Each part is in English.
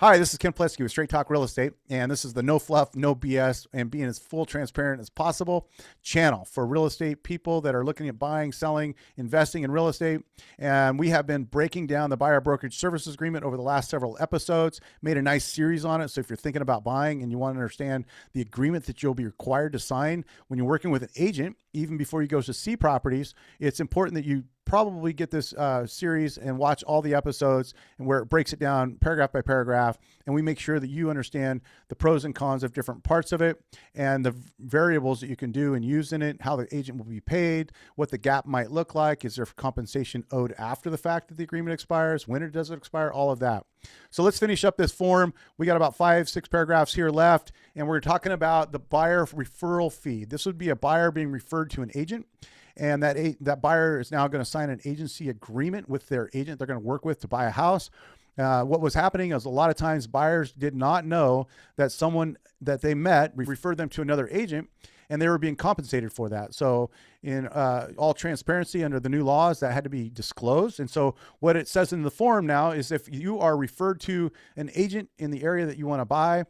Hi, this is Ken Plesky with Straight Talk Real Estate, and this is the no fluff, no BS, and being as full transparent as possible channel for real estate people that are looking at buying, selling, investing in real estate. And we have been breaking down the Buyer Brokerage Services Agreement over the last several episodes, made a nice series on it. So if you're thinking about buying and you want to understand the agreement that you'll be required to sign when you're working with an agent, even before you go to see properties, it's important that you probably get this series and watch all the episodes and where it breaks it down paragraph by paragraph. And we make sure that you understand the pros and cons of different parts of it and the variables that you can do and use in it, how the agent will be paid, what the gap might look like. Is there compensation owed after the fact that the agreement expires? When it does it expire? All of that. So let's finish up this form. We got about 5-6 paragraphs here left, and we're talking about the buyer referral fee. This would be a buyer being referred to an agent. And that buyer is now going to sign an agency agreement with their agent they're going to work with to buy a house. What was happening is a lot of times buyers did not know that someone that they met referred them to another agent, and they were being compensated for that. So in all transparency under the new laws, that had to be disclosed. And so what it says in the form now is if you are referred to an agent in the area that you want to buy,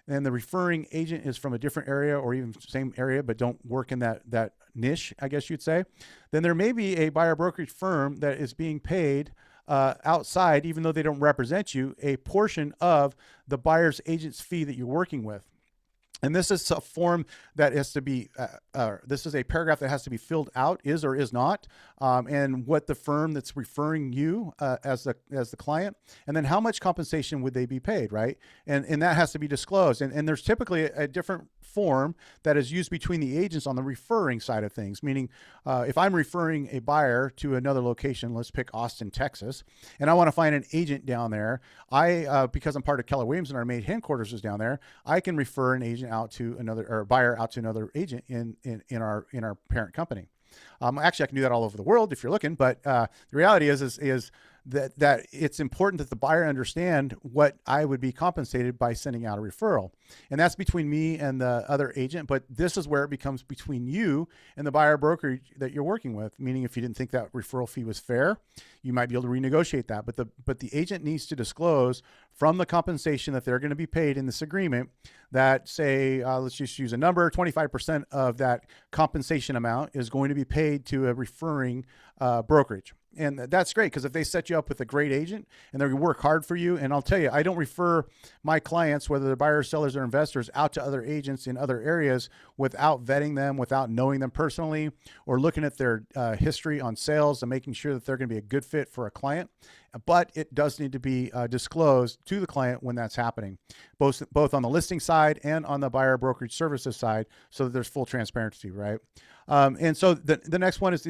and the referring agent is from a different area or even same area, but don't work in that niche, I guess you'd say, then there may be a buyer brokerage firm that is being paid outside, even though they don't represent you, a portion of the buyer's agent's fee that you're working with. And this is a form that has to be, this is a paragraph that has to be filled out, is or is not, and what the firm that's referring you as the client, and then how much compensation would they be paid, right? And that has to be disclosed. And there's typically a different form that is used between the agents on the referring side of things, meaning if I'm referring a buyer to another location, let's pick Austin, Texas, and I want to find an agent down there, because I'm part of Keller Williams and our main headquarters is down there, I can refer an agent out to another, or buyer out to another agent in our parent company. Actually, I can do that all over the world if you're looking, but the reality is that it's important that the buyer understand what I would be compensated by sending out a referral. And that's between me and the other agent, but this is where it becomes between you and the buyer broker that you're working with, meaning if you didn't think that referral fee was fair, you might be able to renegotiate that. But the agent needs to disclose from the compensation that they're going to be paid in this agreement that, say, let's just use a number, 25% of that compensation amount is going to be paid to a referring brokerage. And that's great, because if they set you up with a great agent and they're going to work hard for you, and I'll tell you, I don't refer my clients, whether they're buyers, sellers, or investors, out to other agents in other areas without vetting them, without knowing them personally, or looking at their history on sales and making sure that they're going to be a good fit for a client. But it does need to be disclosed to the client when that's happening, both on the listing side and on the buyer brokerage services side, so that there's full transparency, right? And so the next one is,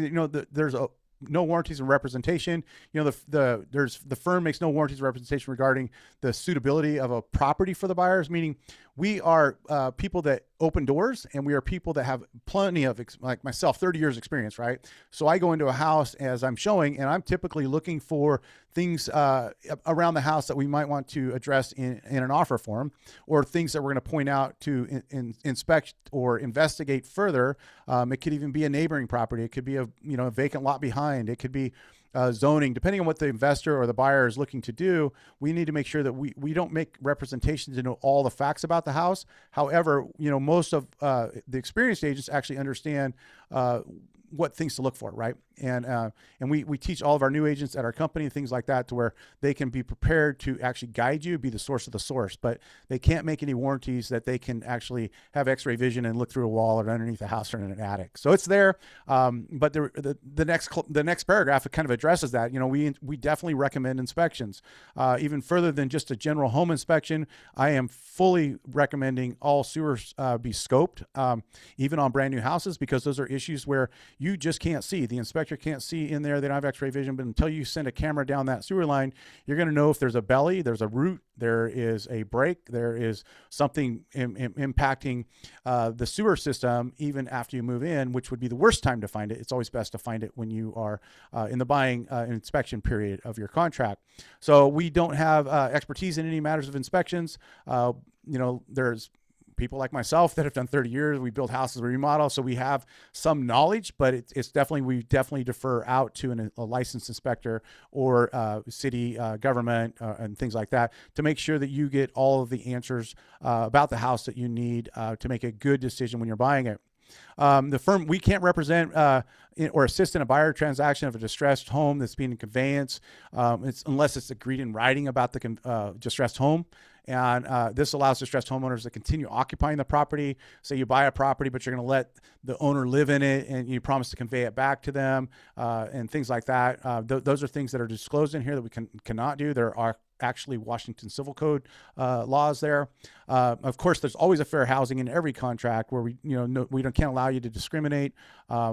there's no warranties and representation. The firm makes no warranties and representation regarding the suitability of a property for the buyers, meaning we are people that open doors, and we are people that have plenty of, like myself, 30 years experience, right? So I go into a house as I'm showing, and I'm typically looking for things around the house that we might want to address in an offer form, or things that we're going to point out to inspect or investigate further. It could even be a neighboring property. It could be a vacant lot behind. It could be zoning, depending on what the investor or the buyer is looking to do. We need to make sure that we don't make representations to know all the facts about the house. However, most of the experienced agents actually understand what things to look for, right? And we teach all of our new agents at our company things like that, to where they can be prepared to actually guide you, be the source of the source, but they can't make any warranties that they can actually have x-ray vision and look through a wall or underneath a house or in an attic. So it's there. But the next paragraph, it kind of addresses that. We definitely recommend inspections, even further than just a general home inspection. I am fully recommending all sewers be scoped, even on brand new houses, because those are issues where you just can't see. The inspector can't see in there. They don't have x-ray vision, but until you send a camera down that sewer line, you're going to know if there's a belly, there's a root, there is a break, there is something impacting the sewer system even after you move in, which would be the worst time to find it. It's always best to find it when you are in the buying inspection period of your contract. So we don't have expertise in any matters of inspections. There's people like myself that have done 30 years. We build houses, we remodel, so we have some knowledge, but we definitely defer out to a licensed inspector or city government and things like that to make sure that you get all of the answers about the house that you need to make a good decision when you're buying it. The firm, we can't represent or assist in a buyer transaction of a distressed home that's being conveyance unless it's agreed in writing about the distressed home. And this allows distressed homeowners to continue occupying the property. Say you buy a property, but you're going to let the owner live in it and you promise to convey it back to them and things like that. Those are things that are disclosed in here that we cannot do. There are actually Washington Civil Code laws there. Of course, there's always a fair housing in every contract where we can't allow you to discriminate.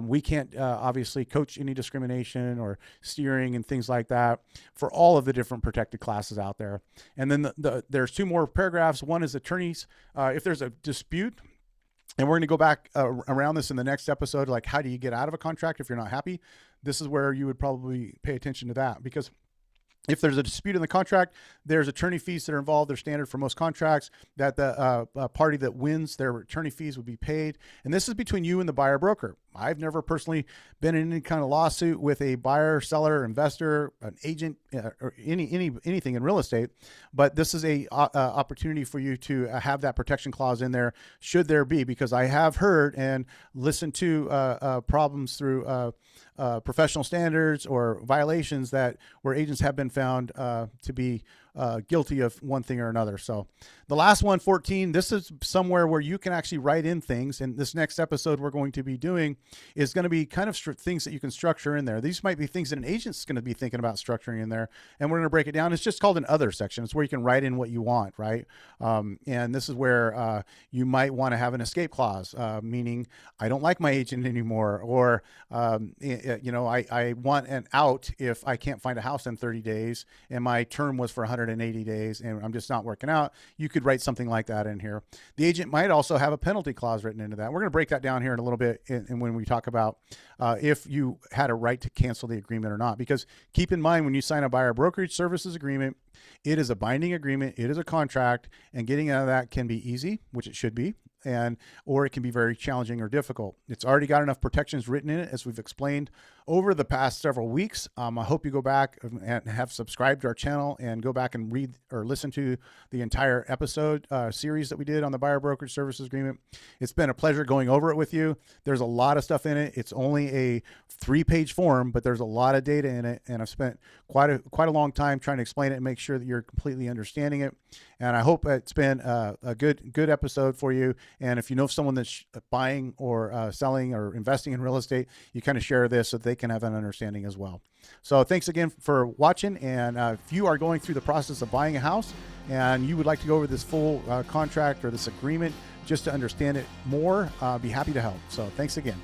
We can't obviously coach any discrimination or steering and things like that for all of the different protected classes out there. And then there's two more paragraphs. One is attorneys. If there's a dispute, and we're going to go back around this in the next episode, like how do you get out of a contract if you're not happy? This is where you would probably pay attention to that, because if there's a dispute in the contract, there's attorney fees that are involved. They're standard for most contracts, that the party that wins their attorney fees would be paid. And this is between you and the buyer broker. I've never personally been in any kind of lawsuit with a buyer, seller, investor, an agent, or anything in real estate. But this is a opportunity for you to have that protection clause in there, should there be, because I have heard and listened to problems through professional standards or violations where agents have been found to be guilty of one thing or another. So the last one, 14, this is somewhere where you can actually write in things. And this next episode we're going to be doing is going to be kind of things that you can structure in there. These might be things that an agent's going to be thinking about structuring in there. And we're going to break it down. It's just called an other section. It's where you can write in what you want, right? And this is where you might want to have an escape clause, meaning I don't like my agent anymore, or I want an out if I can't find a house in 30 days and my term was for 180 days and I'm just not working out. You could write something like that in here. The agent might also have a penalty clause written into that. We're going to break that down here in a little bit and when we talk about if you had a right to cancel the agreement or not. Because keep in mind, when you sign a buyer brokerage services agreement, it is a binding agreement. It is a contract, and getting out of that can be easy, which it should be, or it can be very challenging or difficult. It's already got enough protections written in it, as we've explained over the past several weeks. I hope you go back and have subscribed to our channel and go back and read or listen to the entire episode series that we did on the Buyer Brokerage Services Agreement. It's been a pleasure going over it with you. There's a lot of stuff in it. It's only a 3-page form, but there's a lot of data in it, and I've spent quite a long time trying to explain it and make sure that you're completely understanding it. And I hope it's been a good episode for you. And if you know someone that's buying or selling or investing in real estate, you kind of share this so that they can have an understanding as well. So thanks again for watching. And if you are going through the process of buying a house and you would like to go over this full contract or this agreement just to understand it more, be happy to help. So thanks again.